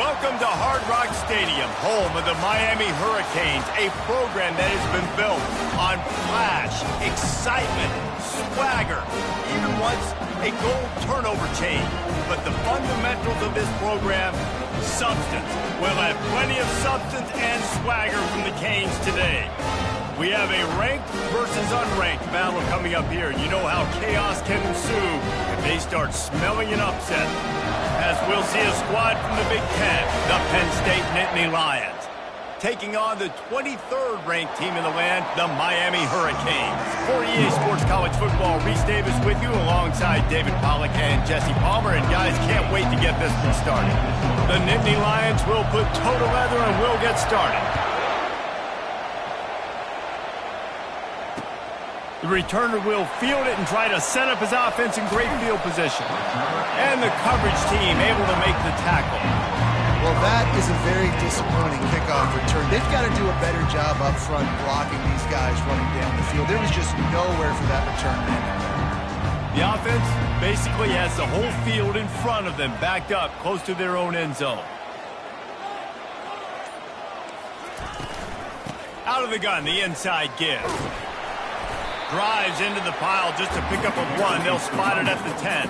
Welcome to Hard Rock Stadium, home of the Miami Hurricanes, a program that has been built on flash, excitement, swagger, even once a goal turnover chain. But the fundamentals of this program, substance. We'll have plenty of substance and swagger from the Canes today. We have a ranked versus unranked battle coming up here. You know how chaos can ensue if they start smelling an upset. As we'll see a squad from the Big Ten, the Penn State Nittany Lions, taking on the 23rd ranked team in the land, the Miami Hurricanes. For EA Sports College Football, Reese Davis with you alongside David Pollack and Jesse Palmer. And guys, can't wait to get this one started. The Nittany Lions will put toe to leather and we'll get started. The returner will field it and try to set up his offense in great field position. And the coverage team able to make the tackle. Well, that is a very disappointing kickoff return. They've got to do a better job up front blocking these guys running down the field. There was just nowhere for that return man. The offense basically has the whole field in front of them, backed up close to their own end zone. Out of the gun, the inside give. Drives into the pile just to pick up a one. They'll spot it at the 10.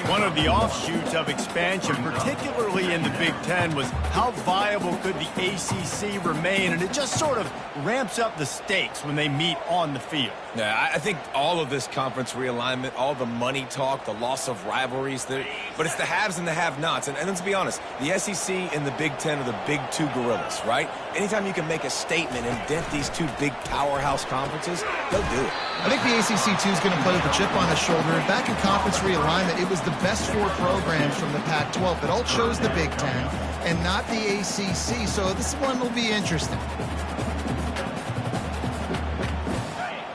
One of the offshoots of expansion, particularly in the Big Ten, was how viable could the ACC remain, and it just sort of ramps up the stakes when they meet on the field. Yeah, I think all of this conference realignment, all the money talk, the loss of rivalries, but it's the haves and the have-nots. And let's be honest, the SEC and the Big Ten are the big two gorillas, right? Anytime you can make a statement and dent these two big powerhouse conferences, they'll do it. I think the ACC, too, is going to play with a chip on his shoulder. And back in conference realignment, it was the best four programs from the Pac-12. It all chose the Big Ten and not the ACC, so this one will be interesting.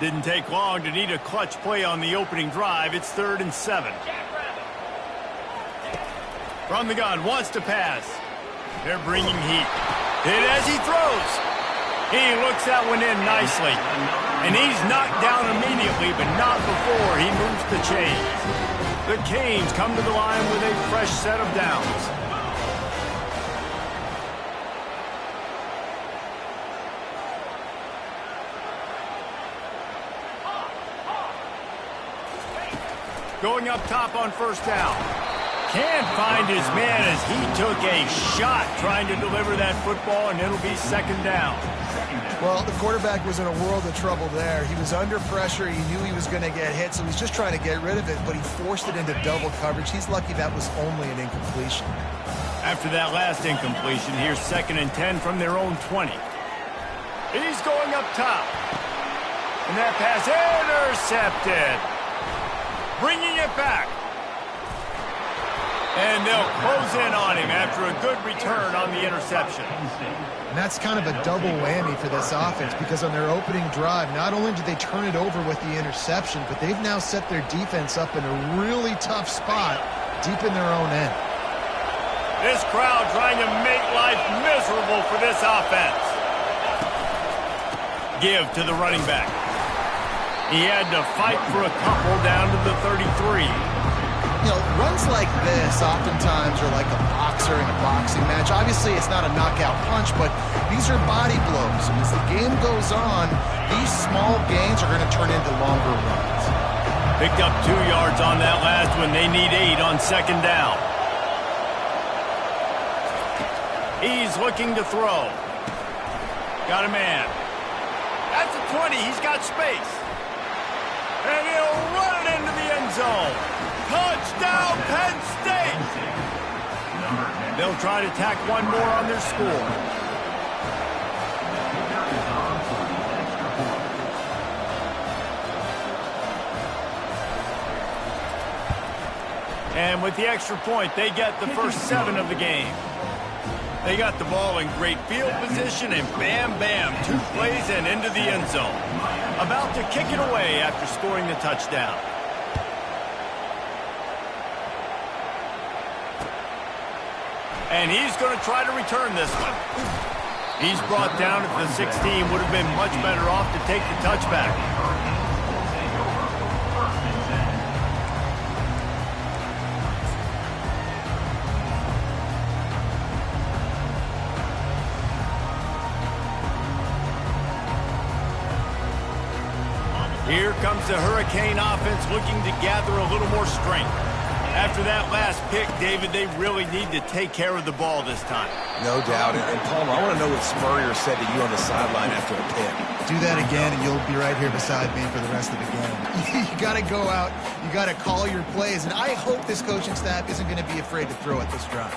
Didn't take long to need a clutch play on the opening drive. It's 3rd and 7. From the gun, wants to pass. They're bringing heat. Hit as he throws. He looks that one in nicely. And he's knocked down immediately, but not before he moves the chains. The Canes come to the line with a fresh set of downs. Going up top on 1st down. Can't find his man as he took a shot trying to deliver that football, and it'll be 2nd down. Well, the quarterback was in a world of trouble there. He was under pressure. He knew he was going to get hit, so he's just trying to get rid of it, but he forced it into double coverage. He's lucky that was only an incompletion. After that last incompletion, here's 2nd and 10 from their own 20. He's going up top. And that pass intercepted. Bringing it back. And they'll close in on him after a good return on the interception. And that's kind of a double whammy for this offense because on their opening drive, not only did they turn it over with the interception, but they've now set their defense up in a really tough spot deep in their own end. This crowd trying to make life miserable for this offense. Give to the running back. He had to fight for a couple down to the 33. You know, runs like this oftentimes are like a boxer in a boxing match. Obviously, it's not a knockout punch, but these are body blows. And as the game goes on, these small gains are going to turn into longer runs. Picked up 2 yards on that last one. They need 8 on 2nd down. He's looking to throw. Got a man. That's a 20. He's got space. And he'll run it into the end zone. Touchdown, Penn State! They'll try to tack one more on their score. And with the extra point, they get the first 7 of the game. They got the ball in great field position, and bam, bam, 2 plays and into the end zone. About to kick it away after scoring the touchdown. And he's going to try to return this one. He's brought down at the 16. Would have been much better off to take the touchback. comes the Hurricane offense looking to gather a little more strength. After that last pick, David, they really need to take care of the ball this time. No doubt. And Palmer, I want to know what Spurrier said to you on the sideline after the pick. Do that again, and you'll be right here beside me for the rest of the game. You got to go out. You got to call your plays. And I hope this coaching staff isn't going to be afraid to throw at this drive.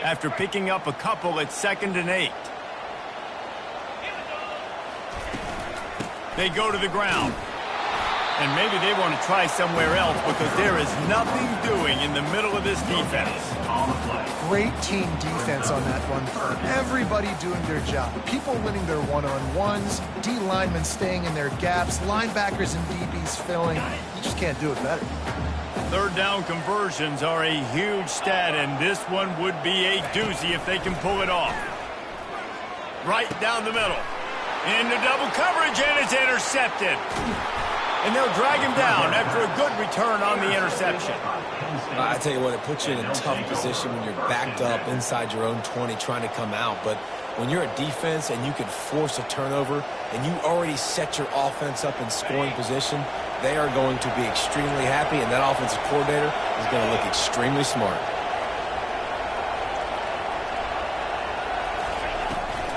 After picking up a couple at 2nd and 8. They go to the ground. And maybe they want to try somewhere else because there is nothing doing in the middle of this defense. Great team defense on that run play. Everybody doing their job. People winning their one-on-ones, D linemen staying in their gaps, linebackers and DBs filling. You just can't do it better. 3rd down conversions are a huge stat, and this one would be a doozy if they can pull it off. Right down the middle. Into double coverage, and it's intercepted. And they'll drag him down after a good return on the interception. I tell you what, it puts you in a tough position when you're backed up inside your own 20 trying to come out. But when you're a defense and you can force a turnover and you already set your offense up in scoring position, they are going to be extremely happy, and that offensive coordinator is going to look extremely smart.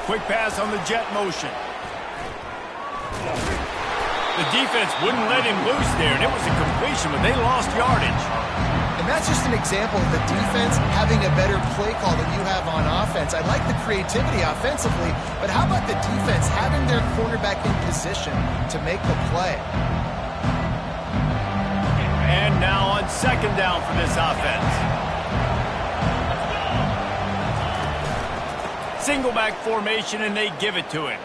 Quick pass on the jet motion. The defense wouldn't let him loose there, and it was a completion, but they lost yardage. And that's just an example of the defense having a better play call than you have on offense. I like the creativity offensively, but how about the defense having their quarterback in position to make the play? And now on 2nd down for this offense. Single back formation, and they give it to him.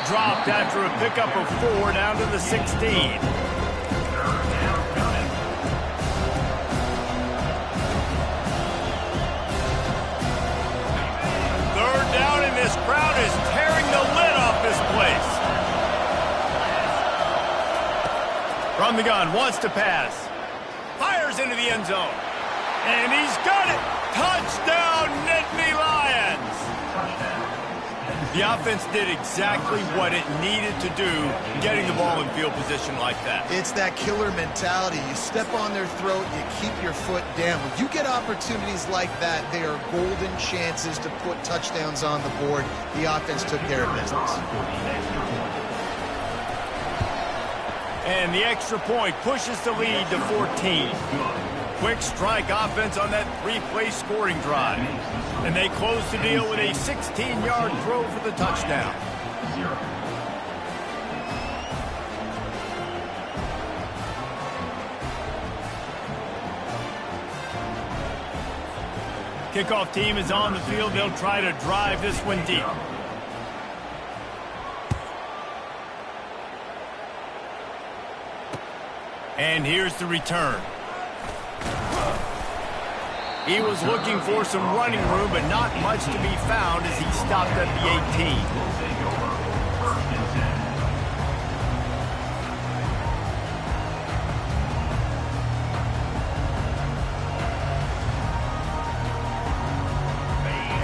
Dropped after a pickup of 4 down to the 16. 3rd down, and this crowd is tearing the lid off this place. From the gun, wants to pass. Fires into the end zone. And he's got it. Touchdown, Nittany Lions. The offense did exactly what it needed to do, getting the ball in field position like that. It's that killer mentality. You step on their throat, you keep your foot down. When you get opportunities like that, they are golden chances to put touchdowns on the board. The offense took care of business. And the extra point pushes the lead to 14. Quick strike offense on that 3-play scoring drive. And they close the deal with a 16-yard throw for the touchdown. Kickoff team is on the field. They'll try to drive this one deep. And here's the return. He was looking for some running room, but not much to be found as he stopped at the 18.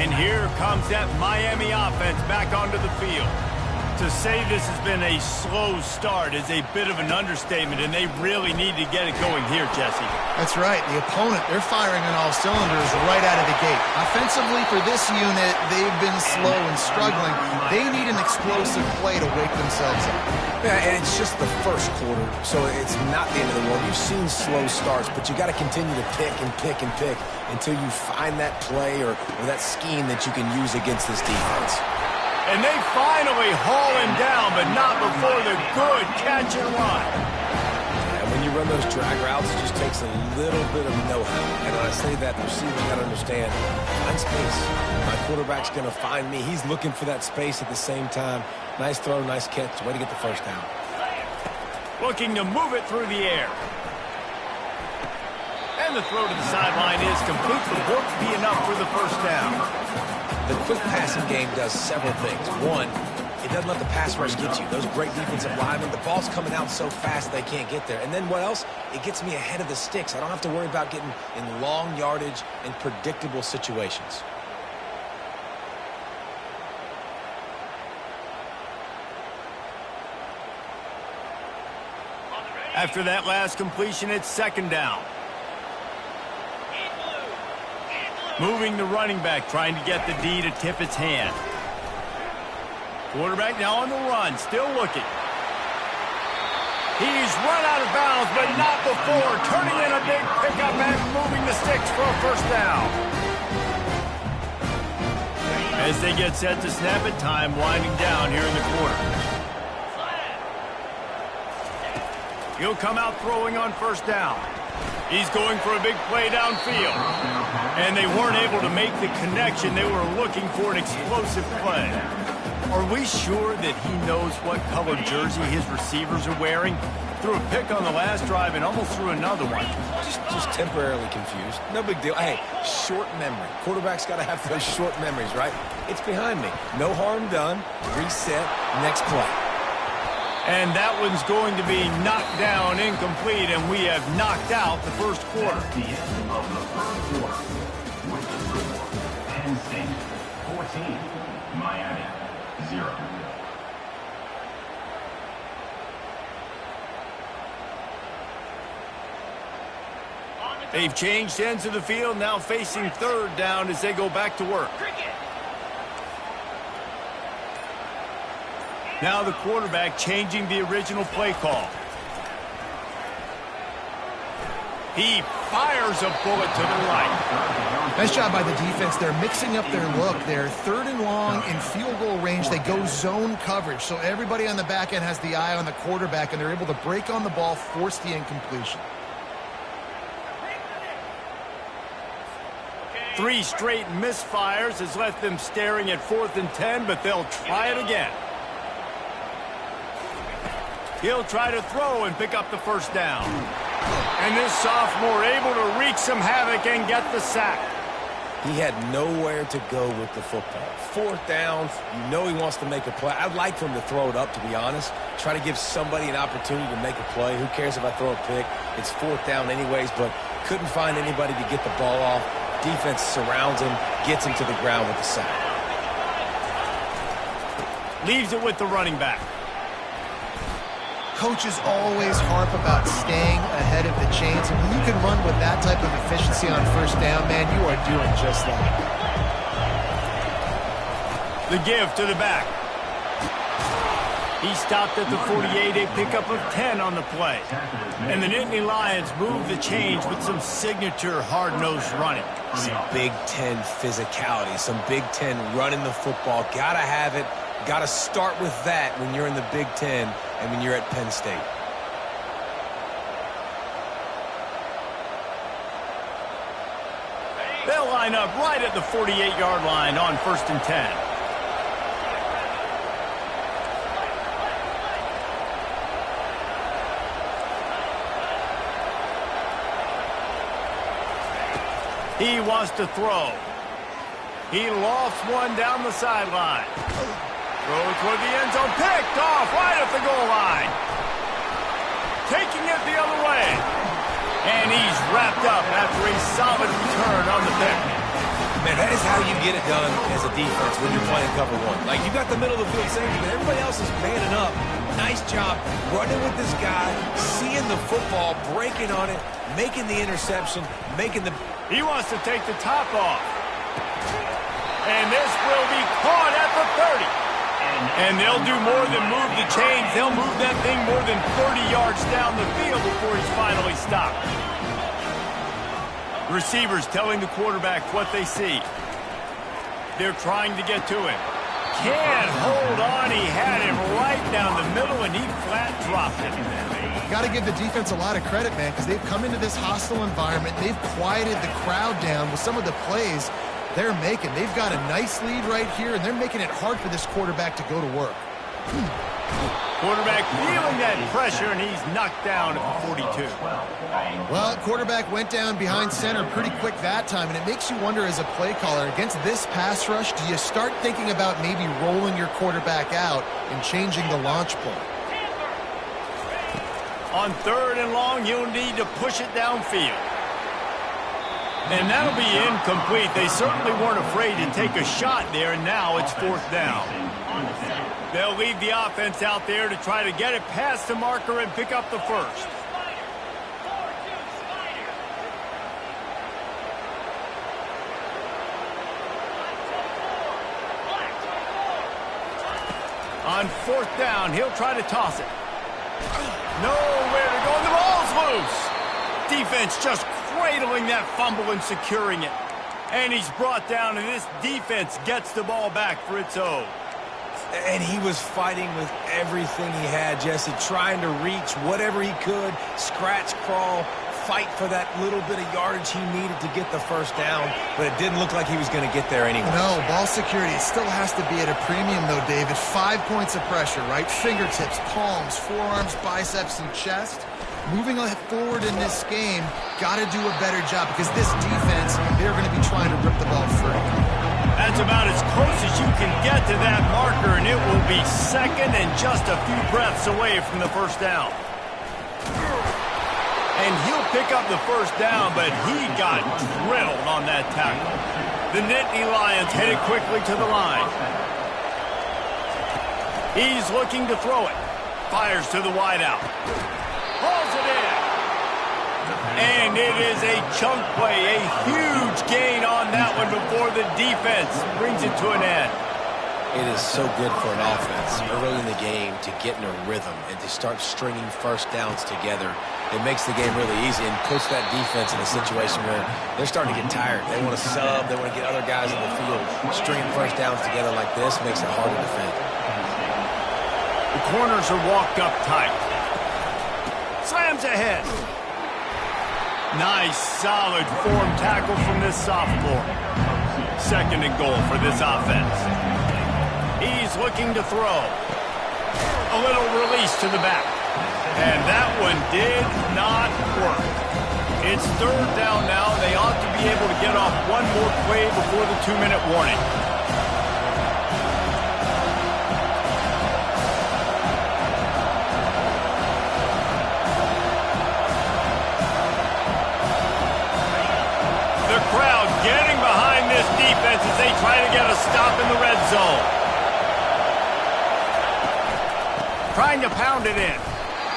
And here comes that Miami offense back onto the field. To say this has been a slow start is a bit of an understatement, and they really need to get it going here, Jesse. That's right. The opponent, they're firing on all cylinders right out of the gate. Offensively, for this unit, they've been slow and struggling. They need an explosive play to wake themselves up. Yeah, and it's just the first quarter, so it's not the end of the world. You've seen slow starts, but you got to continue to pick and pick and pick until you find that play or that scheme that you can use against this defense. And they finally haul him down, but not before the good catch and run. And when you run those drag routes, it just takes a little bit of know-how. And when I say that, the receiver got to understand, find space. My quarterback's going to find me. He's looking for that space at the same time. Nice throw, nice catch. Way to get the first down. Looking to move it through the air. And the throw to the sideline is complete. Won't be enough for the first down. The quick passing game does several things. One, it doesn't let the pass rush get you. Those great defensive linemen, the ball's coming out so fast they can't get there. And then what else? It gets me ahead of the sticks. I don't have to worry about getting in long yardage and predictable situations. After that last completion, it's second down. Moving the running back, trying to get the D to tip its hand. Quarterback now on the run, still looking. He's run out of bounds, but not before. Turning in a big pickup and moving the sticks for a first down. As they get set to snap it, time winding down here in the quarter. He'll come out throwing on first down. He's going for a big play downfield. And they weren't able to make the connection. They were looking for an explosive play. Are we sure that he knows what color jersey his receivers are wearing? Threw a pick on the last drive and almost threw another one. Just temporarily confused. No big deal. Hey, short memory. Quarterback's got to have those short memories, right? It's behind me. No harm done. Reset. Next play. And that one's going to be knocked down incomplete, and we have knocked out the first quarter. The end of the first quarter. With the score, Penn State 14, Miami 0. They've changed ends of the field, now facing third down as they go back to work. Now the quarterback changing the original play call. He fires a bullet to the right. Nice job by the defense. They're mixing up their look. They're third and long in field goal range. They go zone coverage. So everybody on the back end has the eye on the quarterback, and they're able to break on the ball, force the incompletion. 3 straight misfires has left them staring at 4th and 10, but they'll try it again. He'll try to throw and pick up the first down. And this sophomore able to wreak some havoc and get the sack. He had nowhere to go with the football. 4th down, you know he wants to make a play. I'd like for him to throw it up, to be honest. Try to give somebody an opportunity to make a play. Who cares if I throw a pick? It's 4th down anyways, but couldn't find anybody to get the ball off. Defense surrounds him, gets him to the ground with the sack. Leaves it with the running back. Coaches always harp about staying ahead of the chains, and when you can run with that type of efficiency on first down, man, you are doing just that. The give to the back. He stopped at the 48, a pickup of 10 on the play. And the Nittany Lions move the change with some signature hard-nosed running. Some Big Ten physicality, some Big Ten running the football. Gotta have it. Gotta start with that when you're in the Big Ten and when you're at Penn State. They'll line up right at the 48-yard line on 1st and 10. He wants to throw. He lofts one down the sideline. Throw toward the end zone. Picked off right at the goal line. Taking it the other way. And he's wrapped up after a solid return on the pick. Man, that is how you get it done as a defense when you're playing cover one. Like, you got the middle of the field safety, but everybody else is manning up. Nice job running with this guy, seeing the football, breaking on it, making the interception, making the... He wants to take the top off. And this will be caught at the 30. And they'll do more than move the chains. They'll move that thing more than 30 yards down the field before he's finally stopped. Receivers telling the quarterback what they see. They're trying to get to him. Can't hold on. He had him right down the middle, and he flat dropped it. Got to give the defense a lot of credit, man, because they've come into this hostile environment. They've quieted the crowd down with some of the plays they're making. They've got a nice lead right here, and they're making it hard for this quarterback to go to work. Quarterback feeling that pressure, and he's knocked down at the 42. Well, quarterback went down behind center pretty quick that time, and it makes you wonder as a play caller, against this pass rush, do you start thinking about maybe rolling your quarterback out and changing the launch point? On 3rd and long, you'll need to push it downfield. And that'll be incomplete. They certainly weren't afraid to take a shot there, and now it's 4th down. They'll leave the offense out there to try to get it past the marker and pick up the first. On fourth down, he'll try to toss it. Nowhere to go, and the ball's loose. Defense just cradling that fumble and securing it. And he's brought down, and this defense gets the ball back for its own. And he was fighting with everything he had, Jesse, trying to reach whatever he could, scratch, crawl, fight for that little bit of yardage he needed to get the first down, but it didn't look like he was going to get there anyway. No, ball security still has to be at a premium, though, David. 5 points of pressure, right? Fingertips, palms, forearms, biceps, and chest. Moving forward in this game, got to do a better job because this defense, they're going to be trying to rip the ball free. That's about as close as you can get to that marker, and it will be second and just a few breaths away from the first down. And he'll pick up the first down, but he got drilled on that tackle. The Nittany Lions headed quickly to the line. He's looking to throw it. Fires to the wideout. Hauls it in. And it is a chunk play, a huge gain on that one before the defense brings it to an end. It is so good for an offense early in the game to get in a rhythm and to start stringing first downs together. It makes the game really easy and puts that defense in a situation where they're starting to get tired. They want to sub. They want to get other guys in the field. Stringing first downs together like this makes it hard to defend. The corners are walked up tight. Slams ahead. Nice, solid form tackle from this sophomore. Second and goal for this offense. He's looking to throw. A little release to the back. And that one did not work. It's third down now. They ought to be able to get off one more play before the 2-minute warning. The crowd getting behind this defense as they try to get a stop in the red zone. Trying to pound it in.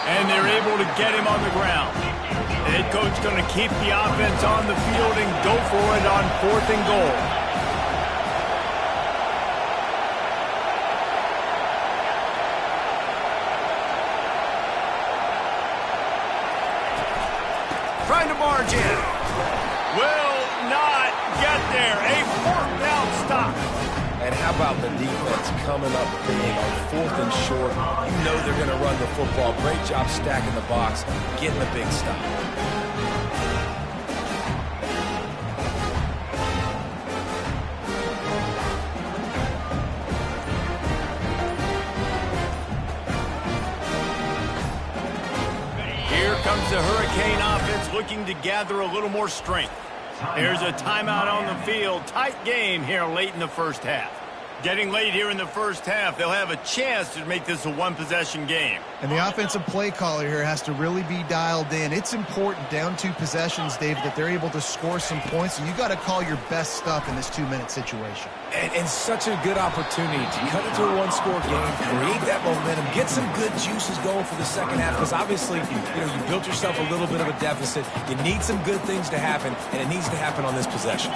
And they're able to get him on the ground. The head coach going to keep the offense on the field and go for it on fourth and goal. Trying to barge in. Will not get there. A fourth down stop. And how about the defense coming up big on fourth and short? You know they're going to run the football. Great job stacking the box, getting the big stop. Here comes the Hurricane offense looking to gather a little more strength. There's a timeout on the field. Tight game here late in the first half. Getting late here in the first half, they'll have a chance to make this a one-possession game. And the offensive play caller here has to really be dialed in. It's important down 2 possessions, David, that they're able to score some points. And you got to call your best stuff in this 2-minute situation. And such a good opportunity to cut into a one-score game, create that momentum, get some good juices going for the second half. Because obviously, you built yourself a little bit of a deficit. You need some good things to happen, and it needs to happen on this possession.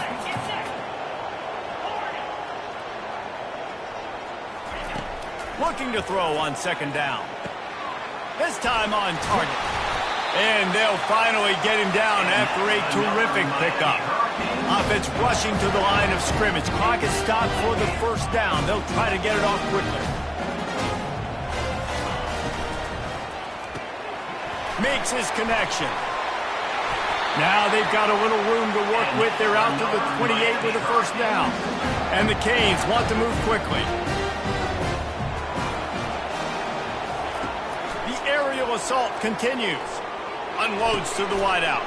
Looking to throw on second down. This time on target. And they'll finally get him down after a terrific pickup. Offense rushing to the line of scrimmage. Clock is stopped for the first down. They'll try to get it off quickly. Makes his connection. Now they've got a little room to work with. They're out to the 28 with a first down. And the Canes want to move quickly. Aerial assault continues. Unloads to the wideout.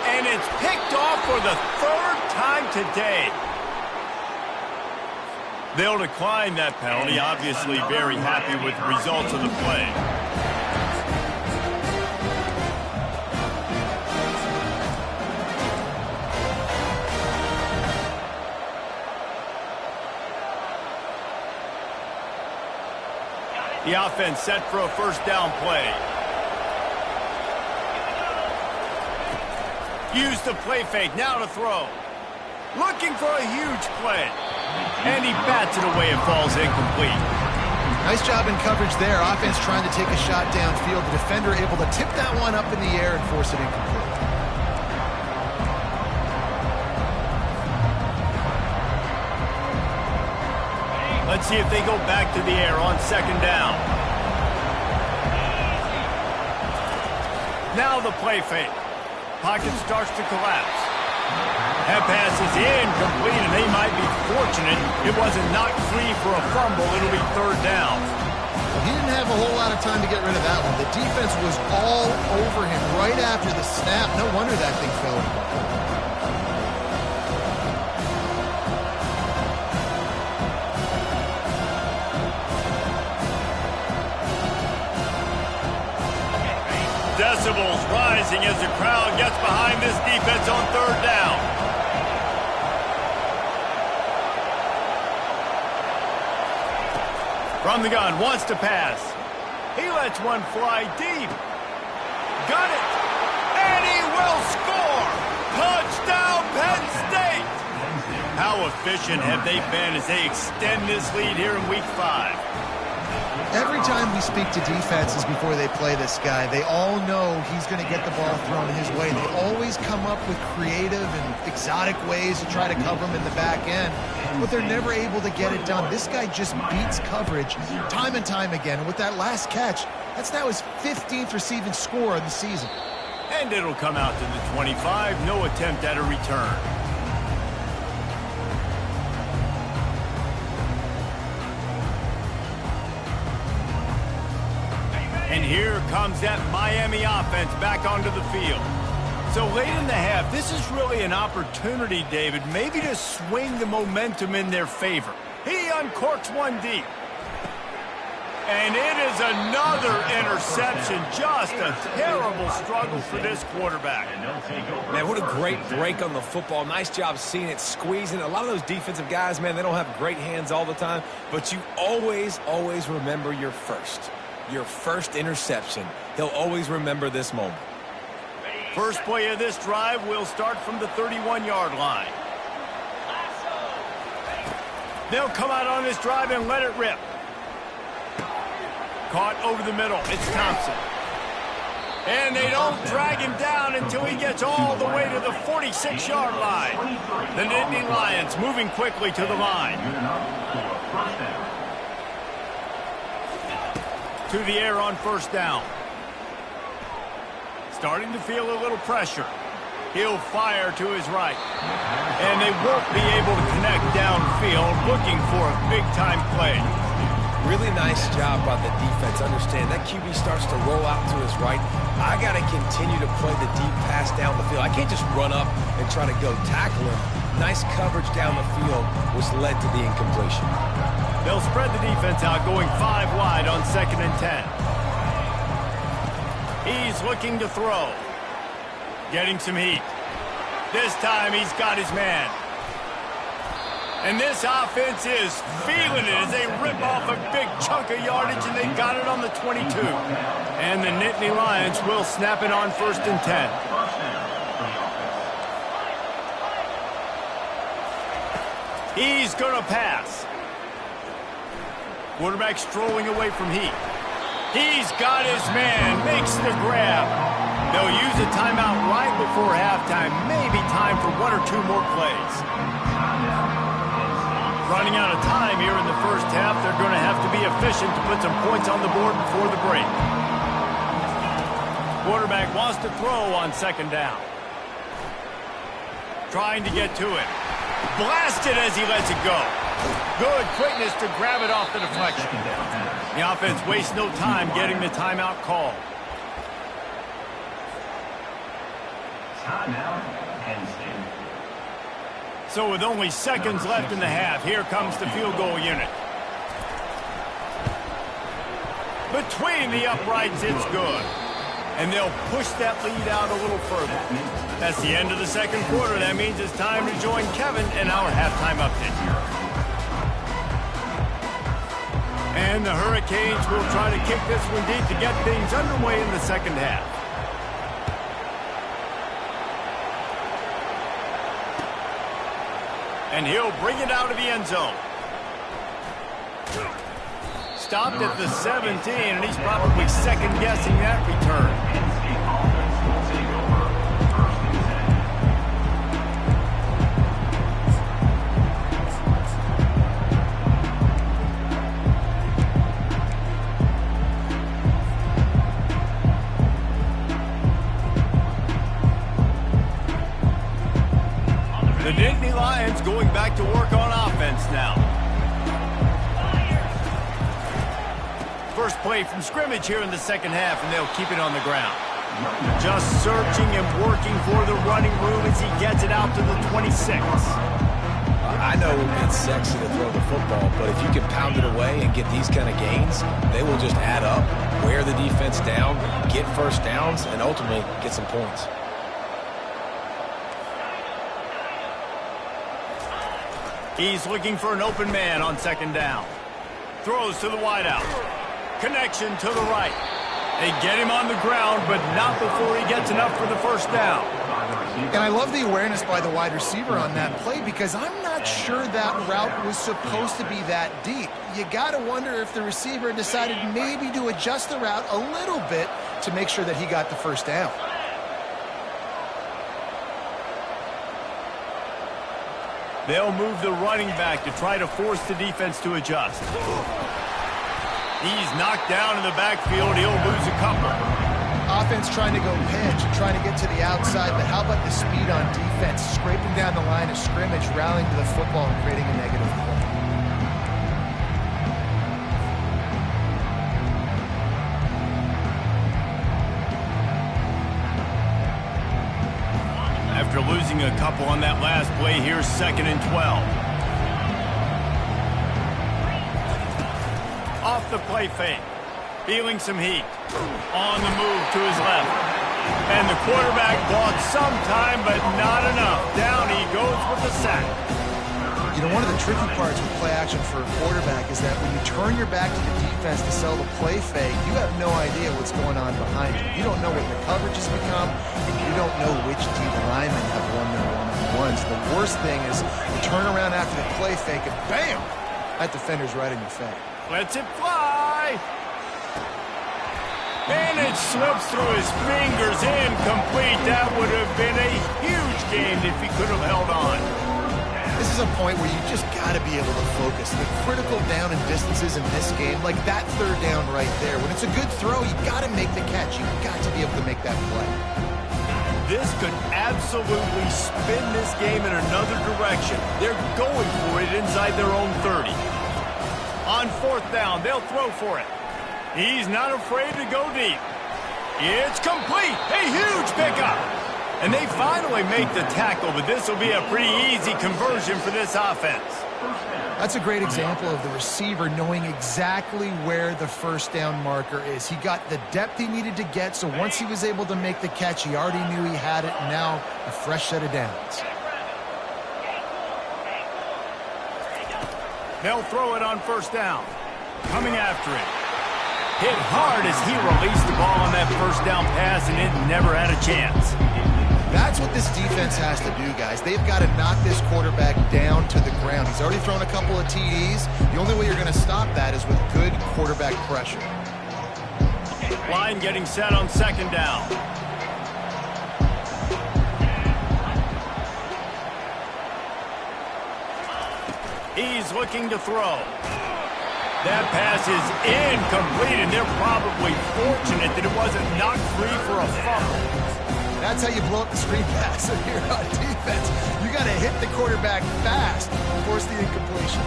And it's picked off for the third time today. They'll decline that penalty. Obviously very happy with the results of the play. The offense set for a first down play. Use the play fake, now to throw. Looking for a huge play. And he bats it away, it falls incomplete. Nice job in coverage there. Offense trying to take a shot downfield. The defender able to tip that one up in the air and force it incomplete. Let's see if they go back to the air on second down. Now the play fake. Pocket starts to collapse. That pass is incomplete, and they might be fortunate it wasn't knocked free for a fumble. It'll be third down. Well, he didn't have a whole lot of time to get rid of that one. The defense was all over him right after the snap. No wonder that thing fell apart. Decibels rising as the crowd gets behind this defense on third down. From the gun, wants to pass. He lets one fly deep. Got it. And he will score. Touchdown, Penn State. How efficient have they been as they extend this lead here in Week 5? Every time we speak to defenses before they play this guy, they all know he's going to get the ball thrown his way. They always come up with creative and exotic ways to try to cover him in the back end, but they're never able to get it done. This guy just beats coverage time and time again. And with that last catch, that's now his 15th receiving score of the season. And it'll come out to the 25. No attempt at a return. And here comes that Miami offense back onto the field. So late in the half, this is really an opportunity, David, maybe to swing the momentum in their favor. He uncorks one deep. And it is another interception. Just a terrible struggle for this quarterback. Man, what a great break on the football. Nice job seeing it, squeezing. A lot of those defensive guys, man, they don't have great hands all the time, but you always remember your first interception. He'll always remember this moment. First play of this drive will start from the 31-yard line. They'll come out on this drive and let it rip. Caught over the middle. It's Thompson. And they don't drag him down until he gets all the way to the 46-yard line. The Nittany Lions moving quickly to the line. To the air on first down. Starting to feel a little pressure. He'll fire to his right. And they won't be able to connect downfield, looking for a big-time play. Really nice job by the defense. Understand, that QB starts to roll out to his right. I got to continue to play the deep pass down the field. I can't just run up and try to go tackle him. Nice coverage down the field, which led to the incompletion. They'll spread the defense out, going 5 wide on 2nd and 10. He's looking to throw. Getting some heat. This time he's got his man. And this offense is feeling it as they rip off a big chunk of yardage, and they got it on the 22. And the Nittany Lions will snap it on 1st and 10. He's going to pass. Quarterback strolling away from heat. He's got his man, makes the grab. They'll use a timeout right before halftime. Maybe time for 1 or 2 more plays. Running out of time here in the first half. They're going to have to be efficient to put some points on the board before the break. Quarterback wants to throw on 2nd down. Trying to get to it. Blasted as he lets it go. Good quickness to grab it off the deflection. The offense wastes no time getting the timeout call. Timeout, Penn State. So with only seconds left in the half, here comes the field goal unit. Between the uprights, it's good. And they'll push that lead out a little further. That's the end of the second quarter. That means it's time to join Kevin in our halftime update. And the Hurricanes will try to kick this one deep to get things underway in the second half. And he'll bring it out of the end zone. stopped at the 17, and he's probably second-guessing that return. Penn State offense will take over. First and 10. The Nittany Lions going back to work on offense now. First play from scrimmage here in the second half, and they'll keep it on the ground. Just searching and working for the running room as he gets it out to the 26. I know it's sexy to throw the football, but if you can pound it away and get these kind of gains, they will just add up, wear the defense down, get first downs, and ultimately get some points. He's looking for an open man on second down. Throws to the wideout. Connection to the right. They get him on the ground, but not before he gets enough for the first down. And I love the awareness by the wide receiver on that play because I'm not sure that route was supposed to be that deep. You got to wonder if the receiver decided maybe to adjust the route a little bit to make sure that he got the first down. They'll move the running back to try to force the defense to adjust. He's knocked down in the backfield. He'll lose a couple. Offense trying to go pitch, trying to get to the outside, but how about the speed on defense? Scraping down the line of scrimmage, rallying to the football, and creating a negative play. After losing a couple on that last play, here's 2nd and 12. Off the play fake. Feeling some heat. On the move to his left. And the quarterback bought some time, but not enough. Down he goes with the sack. You know, one of the tricky parts with play action for a quarterback is that when you turn your back to the defense to sell the play fake, you have no idea what's going on behind you. You don't know what the coverage has become, and you don't know which D linemen have won their one-on-ones. The worst thing is you turn around after the play fake, and bam! That defender's right in your face. Lets it fly. And it slips through his fingers, incomplete. That would have been a huge gain if he could have held on. This is a point where you just got to be able to focus. The critical down and distances in this game, like that third down right there. When it's a good throw, you got to make the catch. You got to be able to make that play. This could absolutely spin this game in another direction. They're going for it inside their own 30. On 4th down, they'll throw for it. He's not afraid to go deep. It's complete. A huge pickup. And they finally make the tackle, but this will be a pretty easy conversion for this offense. That's a great example of the receiver knowing exactly where the first down marker is. He got the depth he needed to get, so once he was able to make the catch, he already knew he had it, and now a fresh set of downs. They'll throw it on 1st down. Coming after it. Hit hard as he released the ball on that 1st down pass, and it never had a chance. That's what this defense has to do, guys. They've got to knock this quarterback down to the ground. He's already thrown a couple of TDs. The only way you're going to stop that is with good quarterback pressure. Line getting set on 2nd down. He's looking to throw. That pass is incomplete, and they're probably fortunate that it wasn't knocked free for a fumble. That's how you blow up the screen pass if you're on defense. You got to hit the quarterback fast and force the incompletion.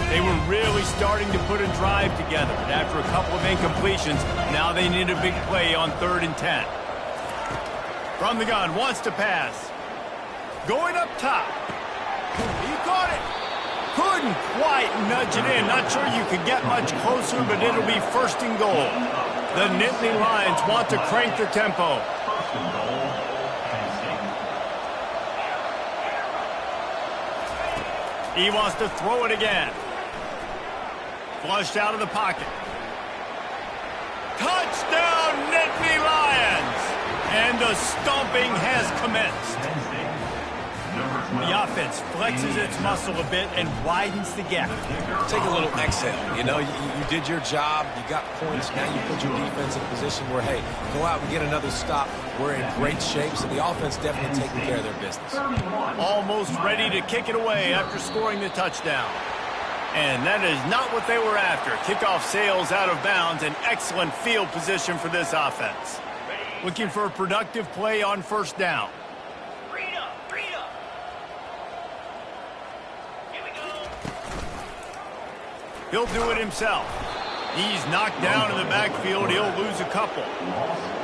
They were really starting to put a drive together, and after a couple of incompletions, now they need a big play on 3rd and 10. From the gun, wants to pass. Going up top. He caught it. Couldn't quite nudge it in. Not sure you could get much closer, but it'll be 1st and goal. The Nittany Lions want to crank the tempo. He wants to throw it again. Flushed out of the pocket. Touchdown, Nittany Lions! And the stomping has commenced. The offense flexes its muscle a bit and widens the gap. Take a little exhale. You know, you did your job. You got points. Now you put your defense in a position where, hey, go out and get another stop. We're in great shape, so the offense definitely taking care of their business. Almost ready to kick it away after scoring the touchdown. And that is not what they were after. Kickoff sails out of bounds. An excellent field position for this offense. Looking for a productive play on first down. He'll do it himself. He's knocked down in the backfield. He'll lose a couple.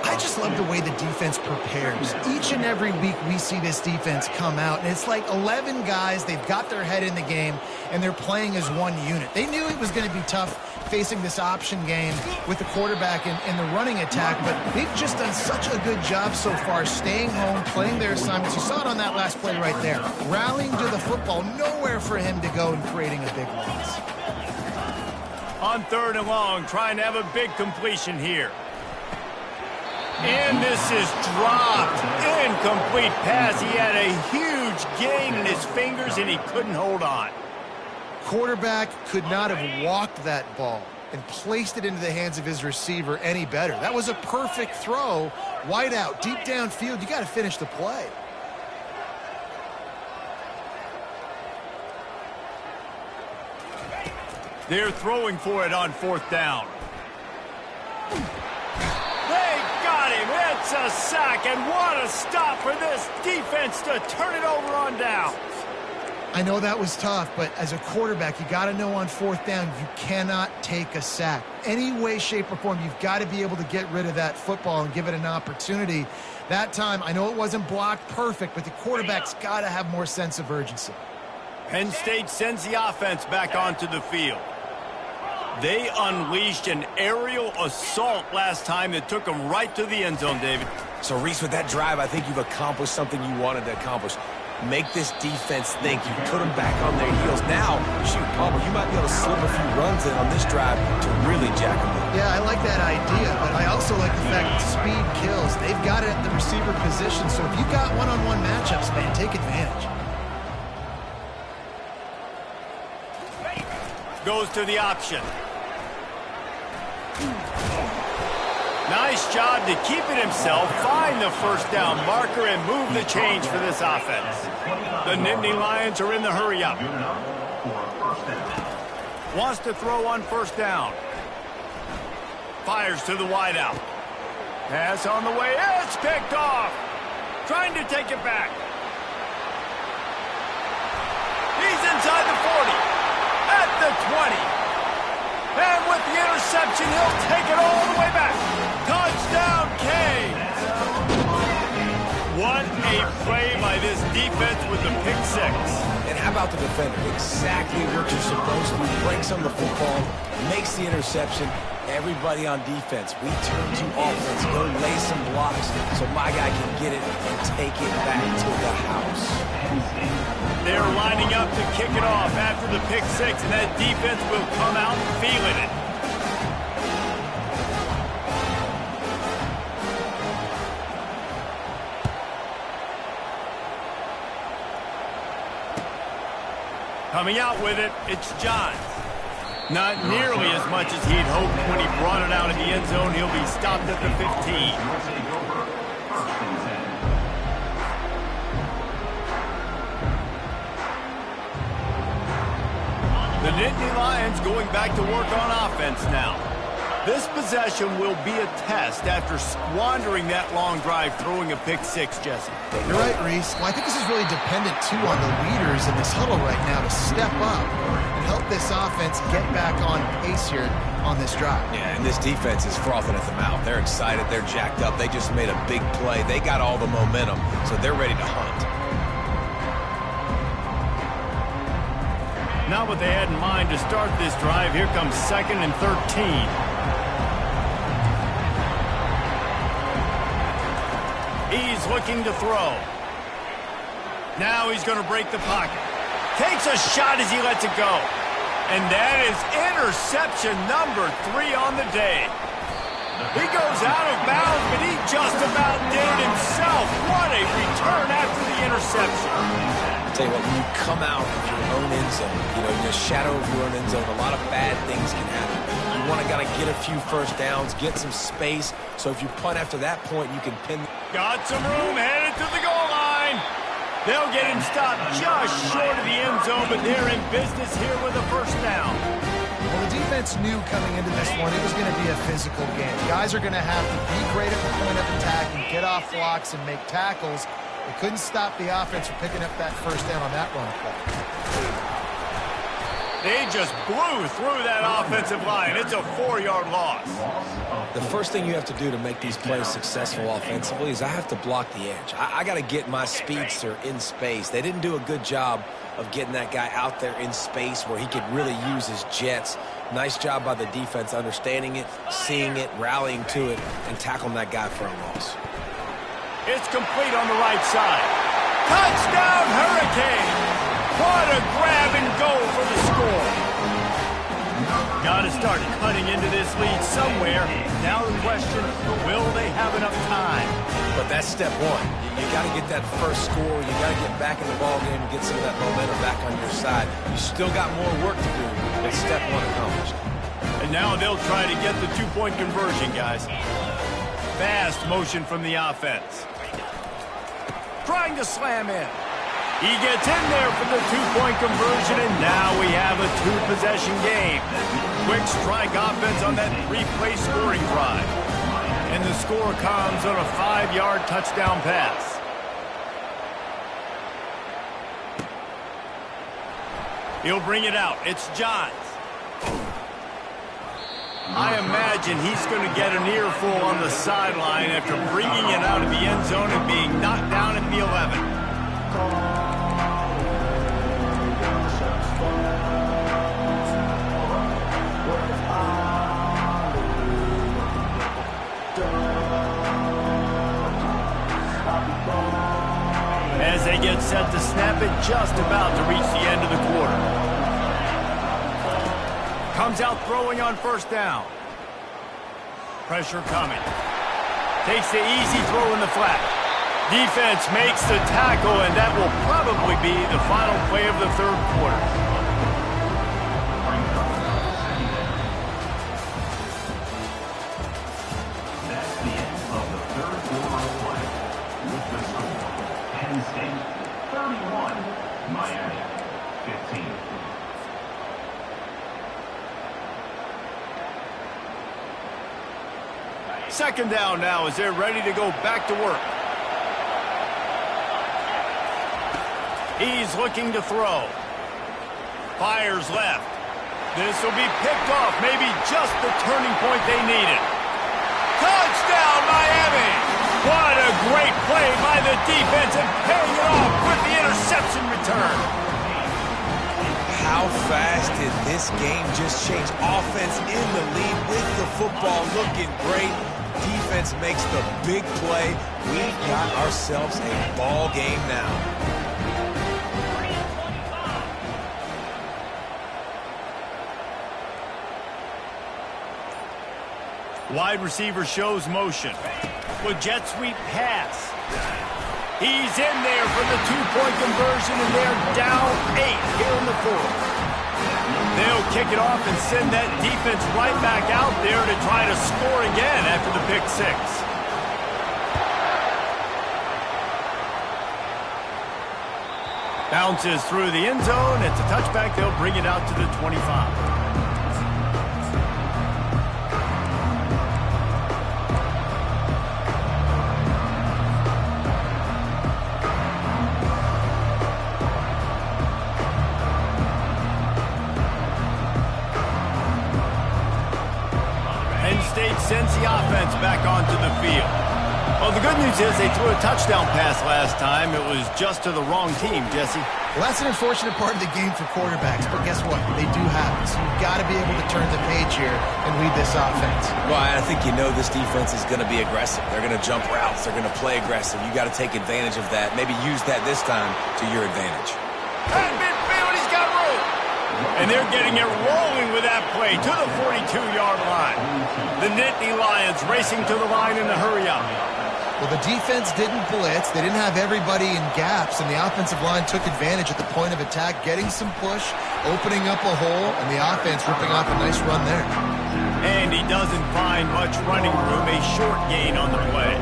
I just love the way the defense prepares. Each and every week we see this defense come out, and it's like 11 guys. They've got their head in the game, and they're playing as one unit. They knew it was going to be tough facing this option game with the quarterback in the running attack, but they've just done such a good job so far staying home, playing their assignments. You saw it on that last play right there. Rallying to the football, nowhere for him to go and creating a big loss. On third and long, trying to have a big completion here. And this is dropped. Incomplete pass. He had a huge gain in his fingers, and he couldn't hold on. Quarterback could not have walked that ball and placed it into the hands of his receiver any better. That was a perfect throw. Wide out, deep downfield. You got to finish the play. They're throwing for it on fourth down. They got him. It's a sack, and what a stop for this defense to turn it over on down. I know that was tough, but as a quarterback, you got to know on fourth down, you cannot take a sack. Any way, shape, or form, you've got to be able to get rid of that football and give it an opportunity. That time, I know it wasn't blocked perfect, but the quarterback's got to have more sense of urgency. Penn State sends the offense back onto the field. They unleashed an aerial assault last time that took them right to the end zone, David. So, Reese, with that drive, I think you've accomplished something you wanted to accomplish. Make this defense think. You put them back on their heels. Now, shoot, Palmer, you might be able to slip a few runs in on this drive to really jack them up. Yeah, I like that idea, but I also like the fact that speed kills. They've got it at the receiver position, so if you've got one-on-one matchups, man, take advantage. Goes to the option. Nice job to keep it himself, find the first down marker, and move the change for this offense. The Nittany Lions are in the hurry-up. Wants to throw on first down. Fires to the wideout. Pass on the way. It's picked off. Trying to take it back. He's inside the 40. At the 20. And with the interception, he'll take it all the way back. Touchdown, Canes. What a play by this defense with the pick six. And how about the defender? Exactly what you're supposed to. Breaks on the football, makes the interception. Everybody on defense, we turn to offense. Go lay some blocks so my guy can get it and take it back to the house. They're lining up to kick it off after the pick six, and that defense will come out feeling it. Coming out with it, it's Johns. Not nearly as much as he'd hoped when he brought it out of the end zone. He'll be stopped at the 15. The Nittany Lions going back to work on offense now. This possession will be a test after squandering that long drive, throwing a pick six, Jesse. You're right, Reese. Well, I think this is really dependent, too, on the leaders in this huddle right now to step up and help this offense get back on pace here on this drive. Yeah, and this defense is frothing at the mouth. They're excited. They're jacked up. They just made a big play. They got all the momentum, so they're ready to hunt. Not what they had in mind to start this drive. Here comes 2nd and 13. He's looking to throw. Now he's going to break the pocket. Takes a shot as he lets it go. And that is interception number 3 on the day. He goes out of bounds, but he just about did it himself. great return after the interception. I'll tell you what, when you come out of your own end zone, you know, in the shadow of your own end zone, a lot of bad things can happen. You want to get a few first downs, get some space, so if you punt after that point, you can pin. Got some room, headed to the goal line. They'll get him stopped just short of the end zone, but they're in business here with a first down. Well, the defense knew coming into this one it was going to be a physical game. Guys are going to have to be great at the point of attack and get off blocks and make tackles. They couldn't stop the offense from picking up that first down on that run play. They just blew through that offensive line. It's a 4-yard loss. The first thing you have to do to make these plays successful offensively is I have to block the edge. I got to get my speedster in space. They didn't do a good job of getting that guy out there in space where he could really use his jets. Nice job by the defense understanding it, seeing it, rallying to it, and tackling that guy for a loss. It's complete on the right side. Touchdown, Hurricane! What a grab and go for the score. Got to start cutting into this lead somewhere. Now the question, will they have enough time? But that's step one. You got to get that first score. You got to get back in the ballgame and get some of that momentum back on your side. You still got more work to do, but step one accomplished. And now they'll try to get the two-point conversion, guys. Fast motion from the offense. Trying to slam in. He gets in there for the two-point conversion, and now we have a two-possession game. Quick strike offense on that three-play scoring drive. And the score comes on a 5-yard touchdown pass. He'll bring it out. It's Johns. I imagine he's going to get an earful on the sideline after bringing it out of the end zone and being knocked down at the 11. As they get set to snap it, just about to reach the end of the quarter. Comes out throwing on first down. Pressure coming. Takes the easy throw in the flat. Defense makes the tackle, and that will probably be the final play of the third quarter. That's the end of the third quarter of play. With the score, Penn State 31, Miami 15. Second down now as they're ready to go back to work. He's looking to throw. Fires left. This will be picked off. Maybe just the turning point they needed. Touchdown, Miami! What a great play by the defense and paying it off with the interception return. How fast did this game just change? Offense in the lead with the football looking great. Defense makes the big play. We got ourselves a ball game now. Wide receiver shows motion. With jet sweep pass. He's in there for the two-point conversion, and they're down 8 here in the fourth. They'll kick it off and send that defense right back out there to try to score again after the pick six. Bounces through the end zone. It's a touchback. They'll bring it out to the 25. State sends the offense back onto the field. Well, the good news is they threw a touchdown pass last time. It was just to the wrong team, Jesse. Well, that's an unfortunate part of the game for quarterbacks, but guess what? They do have it. So you've got to be able to turn the page here and lead this offense. Well, I think you know this defense is going to be aggressive. They're going to jump routes. They're going to play aggressive. You got to take advantage of that. Maybe use that this time to your advantage. At midfield, he's got room. And they're getting it rolling with that play to the 42-yard line. The Nittany Lions racing to the line in a hurry up. Well, the defense didn't blitz. They didn't have everybody in gaps, and the offensive line took advantage at the point of attack, getting some push, opening up a hole, and the offense ripping off a nice run there. And he doesn't find much running room, a short gain on the play.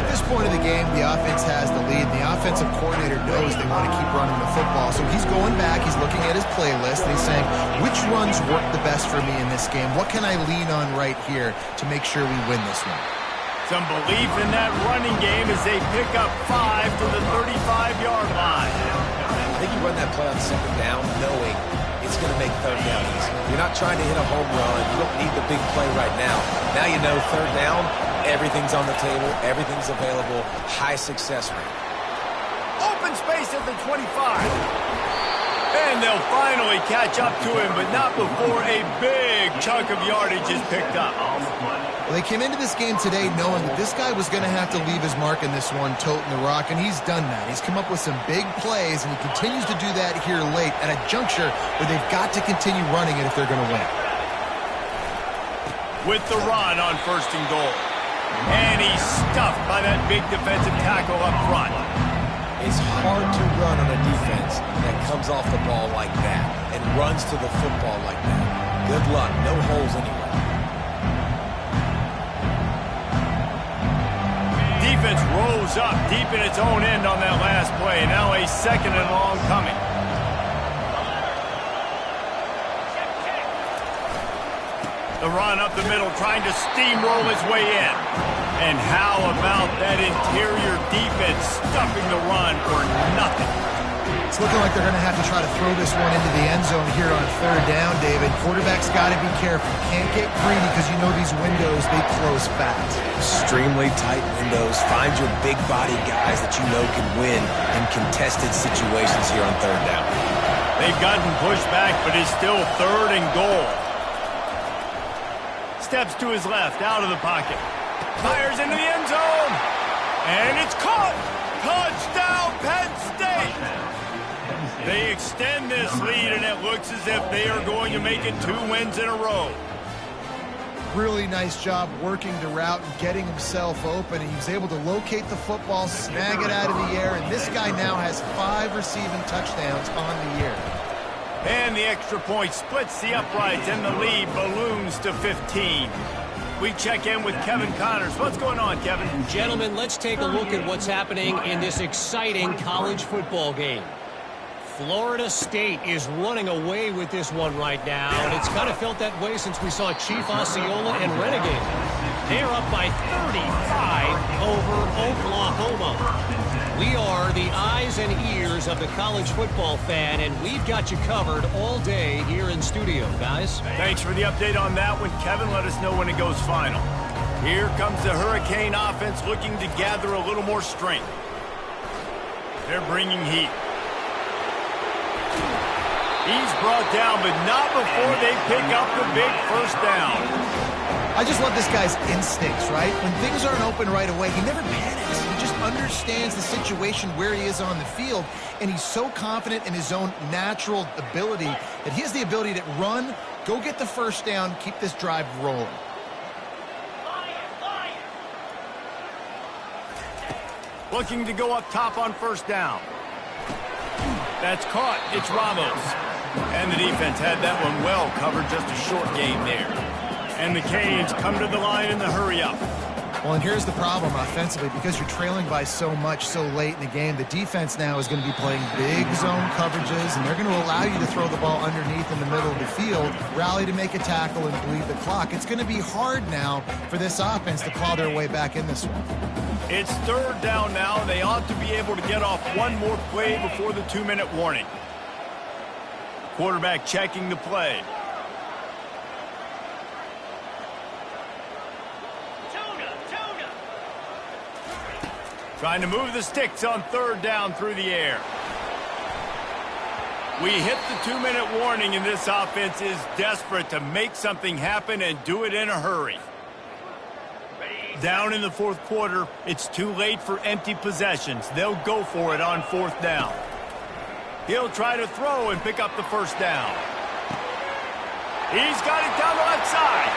At this point of the game, the offense has the lead. The offensive coordinator knows they want to keep running the football, so he's going back, he's looking at his playlist, and he's saying, which runs work the best for me in this game? What can I lean on right here to make sure we win this one? Some belief in that running game as they pick up 5 to the 35-yard line. I think you run that play on second down knowing it's going to make third down easy. You're not trying to hit a home run. You don't need the big play right now. Now you know third down, everything's on the table, everything's available, high success rate. Open space at the 25. And they'll finally catch up to him, but not before a big chunk of yardage is picked up. Well, they came into this game today knowing that this guy was going to have to leave his mark in this one, toting the rock, and he's done that. He's come up with some big plays, and he continues to do that here late at a juncture where they've got to continue running it if they're going to win. With the run on 1st and goal. And he's stuffed by that big defensive tackle up front. It's hard to run on a defense that comes off the ball like that and runs to the football like that. Good luck. No holes anywhere. Defense rolls up deep in its own end on that last play. Now a 2nd and long coming. The run up the middle, trying to steamroll his way in. And how about that interior defense stuffing the run for nothing? It's looking like they're going to have to try to throw this one into the end zone here on 3rd down, David. Quarterback's got to be careful. Can't get greedy because you know these windows, they close fast. Extremely tight windows. Find your big body guys that you know can win in contested situations here on 3rd down. They've gotten pushed back, but it's still 3rd and goal. Steps to his left, out of the pocket. Fires into the end zone. And it's caught. Touchdown, Penn State. They extend this lead, and it looks as if they are going to make it 2 wins in a row. Really nice job working the route and getting himself open. He was able to locate the football, snag it out of the air, and this guy now has 5 receiving touchdowns on the year. And the extra point splits the uprights, and the lead balloons to 15. We check in with Kevin Connors. What's going on, Kevin? Gentlemen, let's take a look at what's happening in this exciting college football game. Florida State is running away with this one right now, and it's kind of felt that way since we saw Chief Osceola and Renegade. They're up by 35 over Oklahoma. We are the eyes and ears of the college football fan, and we've got you covered all day here in studio, guys. Thanks for the update on that one, Kevin. Let us know when it goes final. Here comes the Hurricane offense looking to gather a little more strength. They're bringing heat. He's brought down, but not before they pick up the big 1st down. I just love this guy's instincts, right? When things aren't open right away, he never panics. He just understands the situation where he is on the field, and he's so confident in his own natural ability that he has the ability to run, go get the 1st down, keep this drive rolling. Looking to go up top on 1st down. That's caught. It's Ramos. And the defense had that one well covered, just a short game there. And the Canes come to the line in the hurry-up. Well, and here's the problem offensively. Because you're trailing by so much so late in the game, the defense now is going to be playing big zone coverages, and they're going to allow you to throw the ball underneath in the middle of the field, rally to make a tackle, and bleed the clock. It's going to be hard now for this offense to claw their way back in this one. It's 3rd down now. They ought to be able to get off one more play before the 2-minute warning. Quarterback checking the play. Trying to move the sticks on 3rd down through the air. We hit the 2-minute warning, and this offense is desperate to make something happen and do it in a hurry. Down in the 4th quarter, it's too late for empty possessions. They'll go for it on 4th down. He'll try to throw and pick up the 1st down. He's got it down the left side.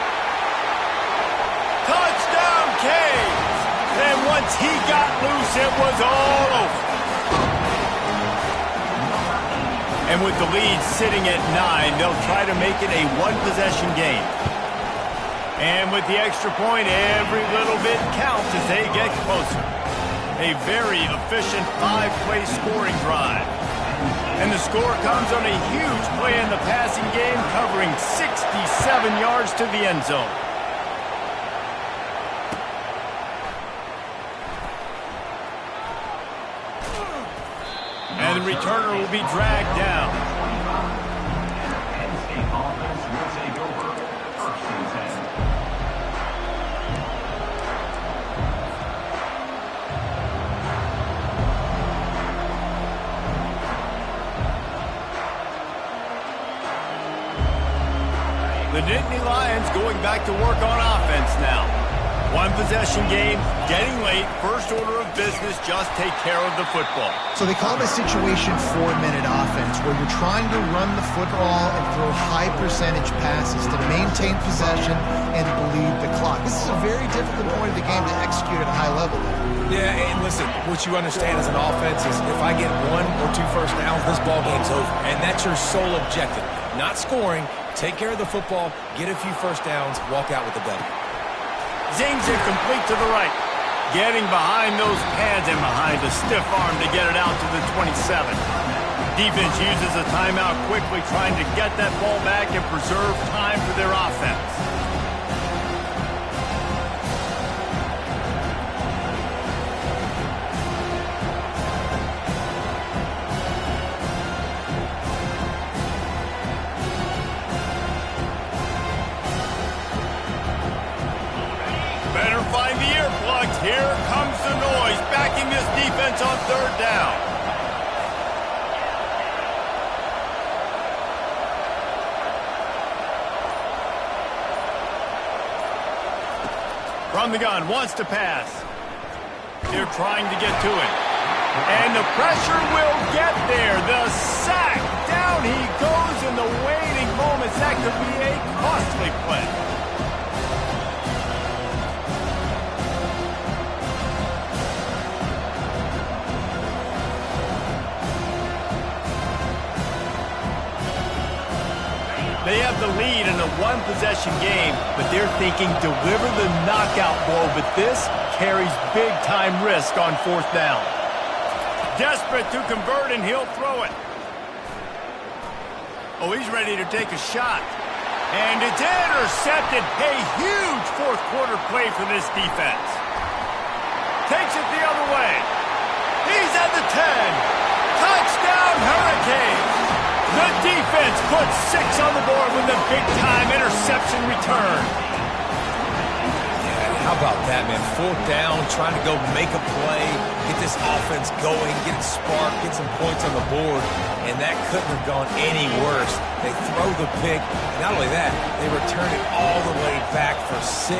Touchdown, Canes! And once Once he got loose, it was all over. And with the lead sitting at 9, they'll try to make it a one-possession game. And with the extra point, every little bit counts as they get closer. A very efficient 5-play scoring drive. And the score comes on a huge play in the passing game, covering 67 yards to the end zone. And the returner will be dragged down. Penn State offense will take over. 1st and 10. The Nittany Lions going back to work on offense now. One-possession game, getting late, first order of business, just take care of the football. So they call this situation 4-minute offense, where you're trying to run the football and throw high percentage passes to maintain possession and bleed the clock. This is a very difficult point of the game to execute at a high level. Yeah, and listen, what you understand as an offense is if I get 1 or 2 first downs, this ball game's over. And that's your sole objective. Not scoring, take care of the football, get a few first downs, walk out with the W. Zings it complete to the right. Getting behind those pads and behind a stiff arm to get it out to the 27. Defense uses a timeout quickly, trying to get that ball back and preserve time for their offense. Find the earplugs. Here comes the noise, backing this defense on 3rd down. From the gun, wants to pass. They're trying to get to it. And the pressure will get there. The sack. Down he goes in the waiting moments. That could be a costly play. They have the lead in a one-possession game, but they're thinking deliver the knockout blow, but this carries big-time risk on 4th down. Desperate to convert, and he'll throw it. Oh, he's ready to take a shot. And it's intercepted. A huge fourth-quarter play for this defense. Takes it the other way. He's at the 10. Touchdown, Hurricanes. The defense puts 6 on the board with a big-time interception return. Yeah, how about that, man? 4th down, trying to go make a play, get this offense going, get it sparked, get some points on the board, and that couldn't have gone any worse. They throw the pick. Not only that, they return it all the way back for 6.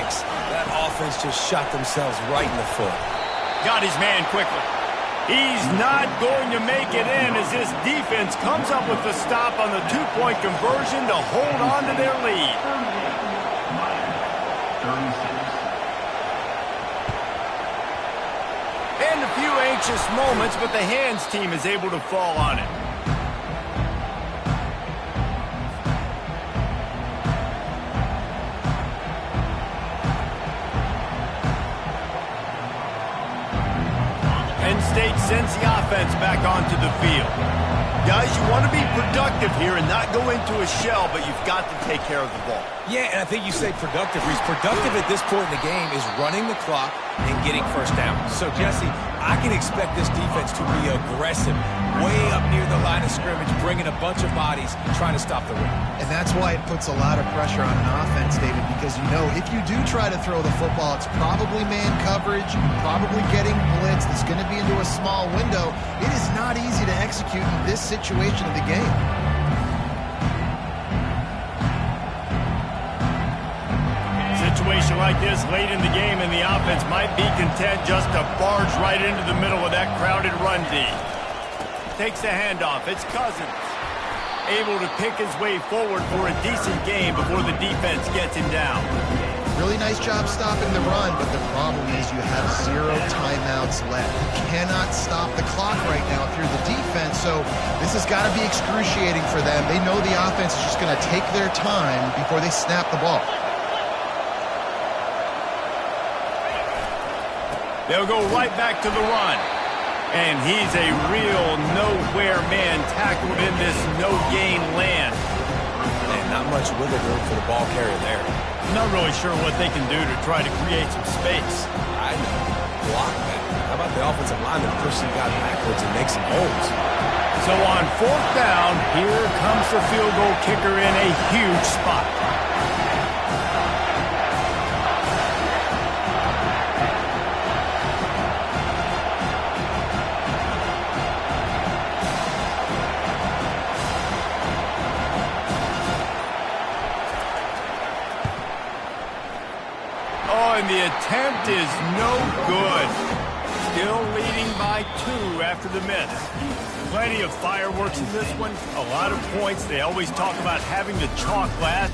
That offense just shot themselves right in the foot. Got his man quickly. He's not going to make it in as this defense comes up with the stop on the 2-point conversion to hold on to their lead. 36. And a few anxious moments, but the hands team is able to fall on it. Penn State sends the offense back onto the field. Guys, you want to be productive here and not go into a shell, but you've got to take care of the ball. Yeah, and I think you say productive. He's productive at this point in the game is running the clock and getting first down. So, Jesse, I can expect this defense to be aggressive, way up near the line of scrimmage, bringing a bunch of bodies, trying to stop the run. And that's why it puts a lot of pressure on an offense, David, because you know if you do try to throw the football, it's probably man coverage, probably getting blitzed. It's going to be into a small window. It is not easy to execute in this situation of the game. Situation like this late in the game, and the offense might be content just to barge right into the middle of that crowded run D. Takes the handoff. It's Cousins. Able to pick his way forward for a decent game before the defense gets him down. Really nice job stopping the run, but the problem is you have 0 timeouts left. You cannot stop the clock right now if you're the defense, so this has got to be excruciating for them. They know the offense is just going to take their time before they snap the ball. They'll go right back to the run. And he's a real nowhere man tackled in this no-gain land. And not much wiggle room for the ball carrier there. I'm not really sure what they can do to try to create some space. I know. Block that. How about the offensive lineman pushing guy backwards and make some holes? So on 4th down, here comes the field goal kicker in a huge spot. And the attempt is no good. Still leading by 2 after the miss. Plenty of fireworks in this one. A lot of points. They always talk about having the chalk last.